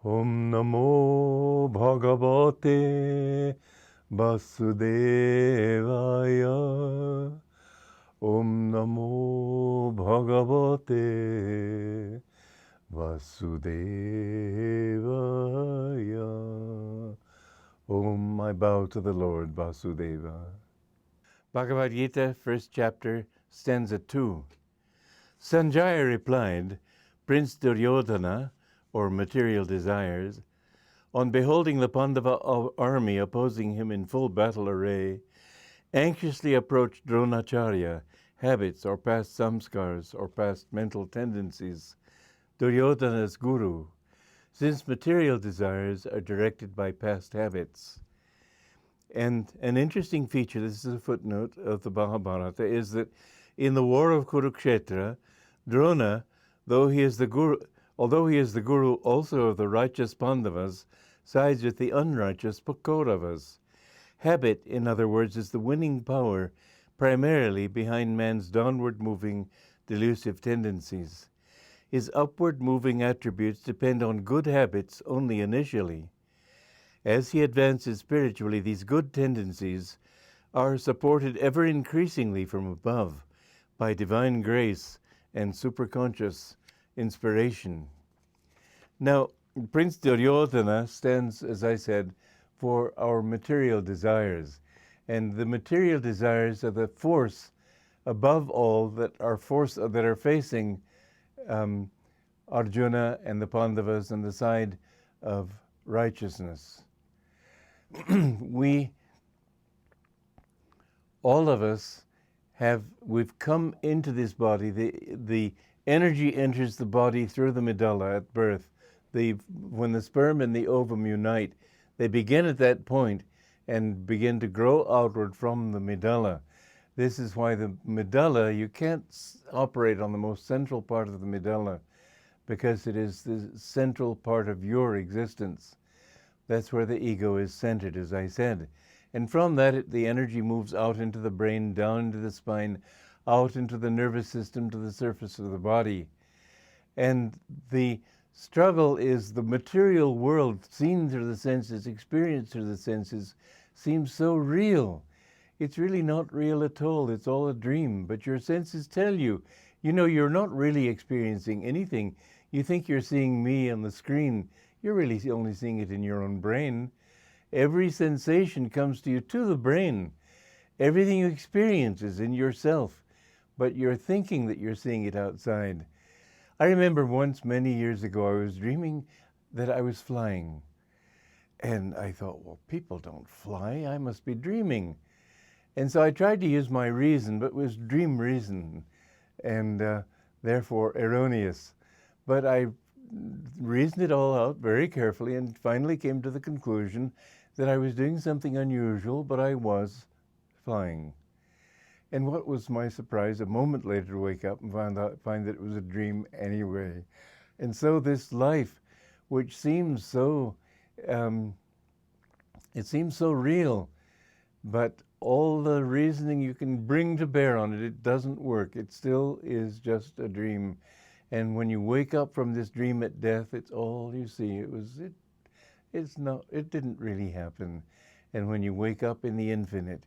Om Namo Bhagavate Vasudevaya. Om Namo Bhagavate Vasudevaya. Om, I bow to the Lord Vasudeva. Bhagavad Gita, first chapter, stanza 2. Sanjaya replied, Prince Duryodhana, or material desires, on beholding the Pandava army opposing him in full battle array, anxiously approached Dronacharya, habits or past samskars or past mental tendencies, Duryodhana's guru, since material desires are directed by past habits. And an interesting feature, this is a footnote of the Mahabharata, is that in the war of Kurukshetra, Drona, although he is the guru also of the righteous Pandavas, sides with the unrighteous Kauravas. Habit, in other words, is the winning power primarily behind man's downward-moving, delusive tendencies. His upward-moving attributes depend on good habits only initially. As he advances spiritually, these good tendencies are supported ever increasingly from above by divine grace and superconscious inspiration. Now, Prince Duryodhana stands, as I said, for our material desires. And the material desires are the force above all that are facing Arjuna and the Pandavas on the side of righteousness. All of us we've come into this body. The energy enters the body through the medulla at birth. When the sperm and the ovum unite, they begin at that point and begin to grow outward from the medulla. This is why the medulla, you can't operate on the most central part of the medulla because it is the central part of your existence. That's where the ego is centered, as I said. And from that, the energy moves out into the brain, down into the spine, out into the nervous system, to the surface of the body. And the struggle is the material world, seen through the senses, experienced through the senses, seems so real. It's really not real at all. It's all a dream. But your senses tell you, you're not really experiencing anything. You think you're seeing me on the screen. You're really only seeing it in your own brain. Every sensation comes to you to the brain. Everything you experience is in yourself, but you're thinking that you're seeing it outside. I remember once, many years ago, I was dreaming that I was flying. And I thought, well, people don't fly. I must be dreaming. And so I tried to use my reason, but it was dream reason, and therefore erroneous. But I reasoned it all out very carefully and finally came to the conclusion that I was doing something unusual, but I was flying. And what was my surprise, a moment later to wake up and find that it was a dream anyway. And so this life, which seems so, it seems so real, but all the reasoning you can bring to bear on it, it doesn't work. It still is just a dream. And when you wake up from this dream at death, it's all you see. It didn't really happen. And when you wake up in the infinite,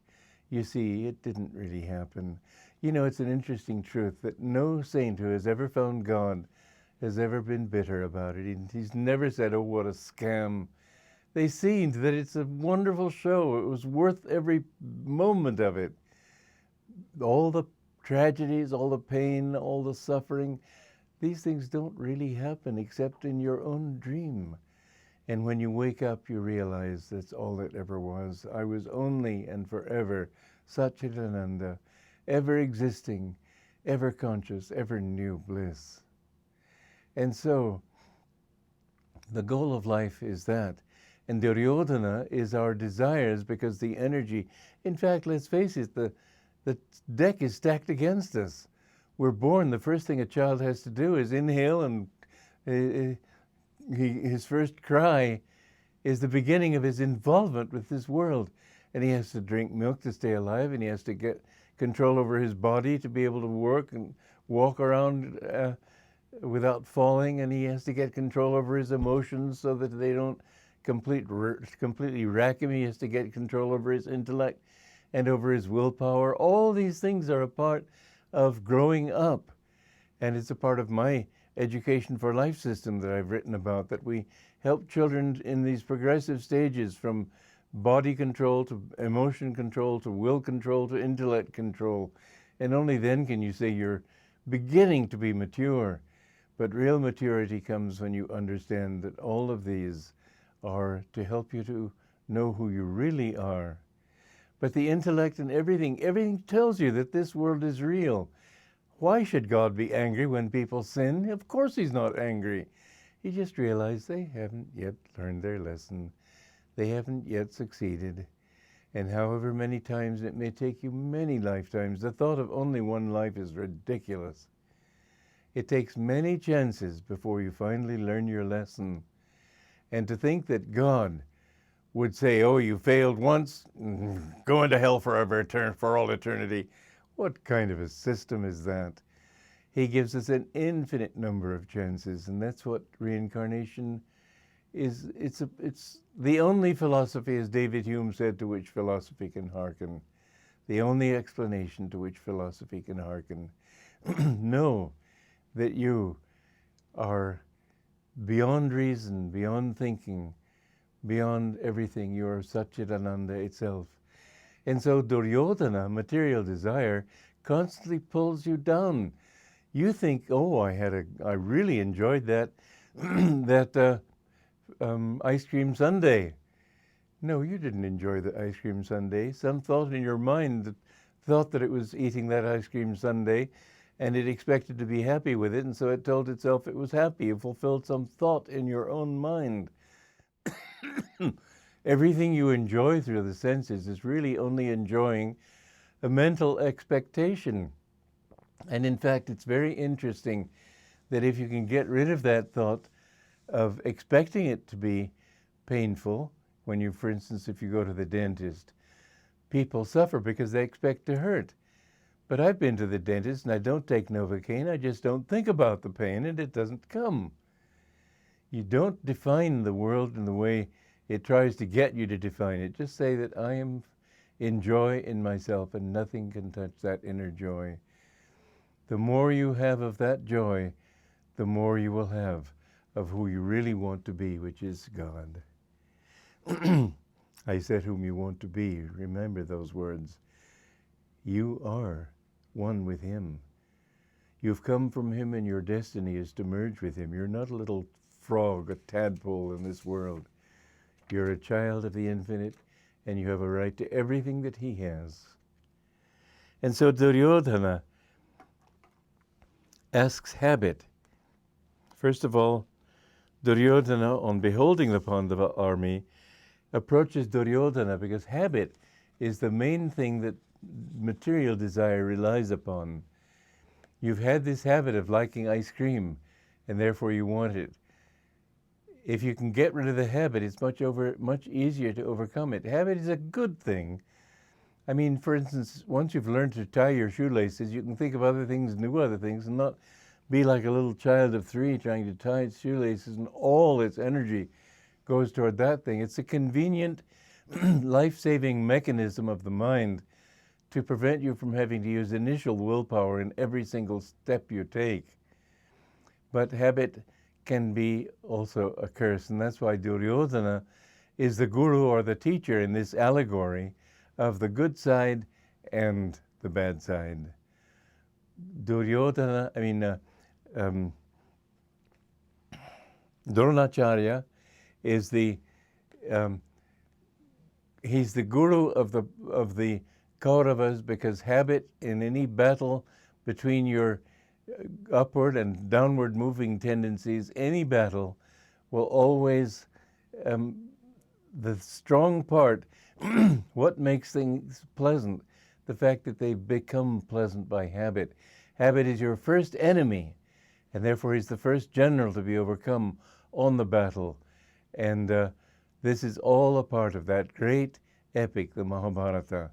you see it didn't really happen. It's an interesting truth that no saint who has ever found God has ever been bitter about it. He's never said, oh, what a scam. They seen that it's a wonderful show. It was worth every moment of it. All the tragedies, all the pain, all the suffering, these things don't really happen except in your own dream. And when you wake up, you realize that's all it ever was. I was only and forever Satchitananda, ever existing, ever conscious, ever new bliss. And so the goal of life is that. And Duryodhana is our desires because the energy, in fact, let's face it, the deck is stacked against us. We're born, the first thing a child has to do is inhale, and his first cry is the beginning of his involvement with this world. And he has to drink milk to stay alive, and he has to get control over his body to be able to work and walk around without falling, and he has to get control over his emotions so that they don't completely rack him. He has to get control over his intellect and over his willpower. All these things are a part of growing up, and it's a part of my education for life system that I've written about, that we help children in these progressive stages from body control to emotion control to will control to intellect control. And only then can you say you're beginning to be mature. But real maturity comes when you understand that all of these are to help you to know who you really are. But the intellect and everything tells you that this world is real. Why should God be angry when people sin? Of course he's not angry. He just realized they haven't yet learned their lesson. They haven't yet succeeded. And however many times it may take you, many lifetimes, the thought of only one life is ridiculous. It takes many chances before you finally learn your lesson. And to think that God would say, oh, you failed once, go into hell forever, for all eternity. What kind of a system is that? He gives us an infinite number of chances, and that's what reincarnation is. It's the only philosophy, as David Hume said, to which philosophy can hearken. The only explanation to which philosophy can hearken. Know that you are beyond reason, beyond thinking, beyond everything. You are Satchidananda itself. And so Duryodhana, material desire, constantly pulls you down. You think, oh, I really enjoyed that ice cream sundae. No, you didn't enjoy the ice cream sundae. Some thought in your mind thought that it was eating that ice cream sundae, and it expected to be happy with it, and so it told itself it was happy. It fulfilled some thought in your own mind. Everything you enjoy through the senses is really only enjoying a mental expectation. And in fact, it's very interesting that if you can get rid of that thought of expecting it to be painful, when you, for instance, if you go to the dentist, people suffer because they expect to hurt. But I've been to the dentist and I don't take Novocaine, I just don't think about the pain and it doesn't come. You don't define the world in the way it tries to get you to define it. Just say that I am in joy in myself and nothing can touch that inner joy. The more you have of that joy, the more you will have of who you really want to be, which is God. I said whom you want to be. Remember those words. You are one with him. You've come from him and your destiny is to merge with him. You're not a little frog, a tadpole in this world. You're a child of the infinite and you have a right to everything that he has. And so Duryodhana asks habit. First of all, Duryodhana, on beholding the Pandava army, approaches Duryodhana because habit is the main thing that material desire relies upon. You've had this habit of liking ice cream, and therefore you want it. If you can get rid of the habit, it's much easier to overcome it. Habit is a good thing. I mean, for instance, once you've learned to tie your shoelaces, you can think of other things and do other things and not be like a little child of 3 trying to tie its shoelaces and all its energy goes toward that thing. It's a convenient, life-saving mechanism of the mind to prevent you from having to use initial willpower in every single step you take. But habit can be also a curse, and that's why Duryodhana is the guru or the teacher in this allegory of the good side and the bad side. Dronacharya is he's the guru of the Kauravas because habit in any battle between your upward and downward moving tendencies, any battle will always, the strong part, what makes things pleasant, the fact that they become pleasant by habit. Habit is your first enemy, and therefore he's the first general to be overcome on the battle. And this is all a part of that great epic, the Mahabharata.